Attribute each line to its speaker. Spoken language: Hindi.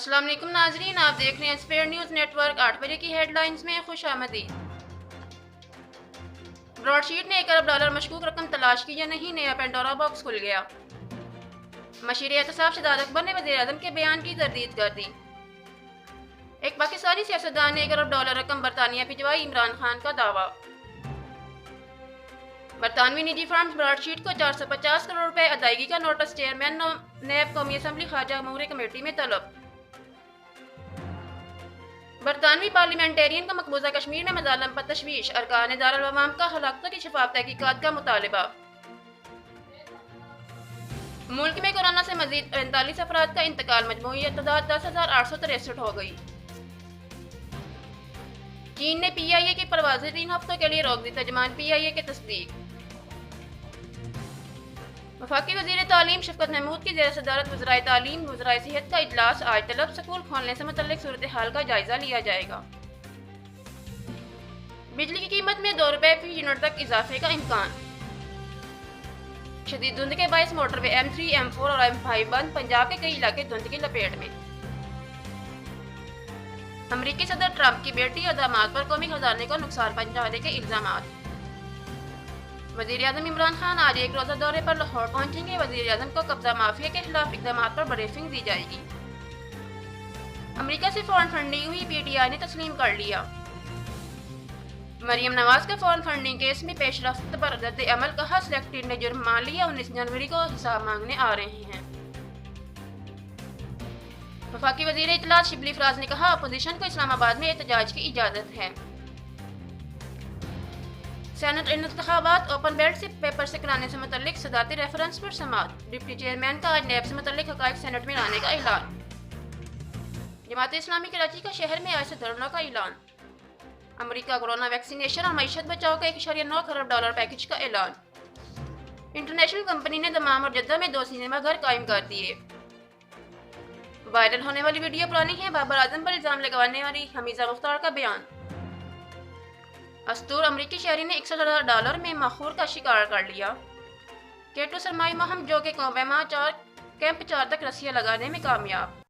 Speaker 1: अस्सलाम वालेकुम नाजरीन, आप देख रहे हैं स्पेयर न्यूज़ नेटवर्क। 8 बजे की हेडलाइंस में खुश आमदीद। ब्रॉडशीट ने $1 अरब मशकूक रकम तलाश की या नहीं, नया पेंडोरा बॉक्स खुल गया। मशीर एहतसाब शहजाद अकबर ने वज़ीर-ए-आज़म के बयान की तरदीद कर दी। एक पाकिस्तानी सियासतदान ने $1 अरब रकम बरतानिया भिजवाई, इमरान खान का दावा। बरतानवी निजी फर्म ब्रॉडशीट को 450 करोड़ रुपए अदायगी का नोटिस, चेयरमैन नैब कौमी असम्बली ख्वाजा अमूर कमेटी में तलब। बरतानवी पार्लियामेंटेरियन का मकबूजा कश्मीर में मजालम पर तशवीश, अरकान दारुल अवाम का हलाकतों की शफाफ तहकीकात का मुतालबा। मुल्क में कोरोना से मजीद 45 अफराद का इंतकाल, मजमूई तादाद 10,863 हो गई। चीन ने PIA की परवाज़ें 3 हफ्तों के लिए रोक दी, तर्जुमान PIA की तस्दीक। वफाकी वज़ीर तालीम शफकत महमूद की ज़ेर सदारत वज़राए तालीम वज़राए सेहत का इजलास आज तलब, स्कूल खोलने से मुतल्लिक सूरत हाल का जायजा लिया जाएगा। बिजली की कीमत में ₹2 फी यूनिट तक इजाफे का इम्कान। शदीद धुंध के बायस मोटरवे M3, M4 और M5 बंद, पंजाब के कई इलाके धुंध की लपेट में। अमरीकी सदर ट्रंप की बेटी और दामाद पर कौमी खजाने को नुकसान पहुंचाने के इल्जामात। वज़ीर-ए-आज़म इमरान खान आज एक रोज़ा दौरे पर लाहौर पहुंचेंगे। वज़ीर-ए-आज़म को कब्जा माफिया के खिलाफ इक़दाम पर ब्रीफिंग दी जाएगी। अमेरिका से फॉरेन फंडिंग हुई, PTI ने तस्लीम कर लिया। मरियम नवाज के फॉरेन फंडिंग केस में पेशरफ्त पर रद्द अमल, कहा सिलेक्टेड ने जुर्म मान लिया, 19 जनवरी को हिसाब मांगने आ रहे हैं। वफाकी वज़ीर इत्तलात शिबली फराज ने कहा अपोजिशन को इस्लामाबाद में एहतजाज की इजाज़त है। सेनेट इंतखाबात ओपन बैलेट से पेपर से कराने से मुतल्लिक सदाती रेफरेंस पर समाअत। डिप्टी चेयरमैन का आज नैब से मुतल्लिक हक़ाइक़ सेनेट में लाने का ऐलान। जमात इस्लामी कराची का शहर में आज से धरना का ऐलान। अमेरिका कोरोना वैक्सीनेशन और मईशत बचाव का $1.9 खरब पैकेज का ऐलान। इंटरनेशनल कंपनी ने दमाम और जद्दा में 2 सिनेमा घर कायम कर दिए। वायरल होने वाली वीडियो पुरानी है, बाबर आजम पर इल्जाम लगवाने वाली हमीजा मुख्तार का बयान। अस्तूर अमरीकी शहरी ने $61,000 में मखूर का शिकार कर लिया। K2 सरमाई मुहिम जो कि कैंप 4 तक रस्सियां लगाने में कामयाब।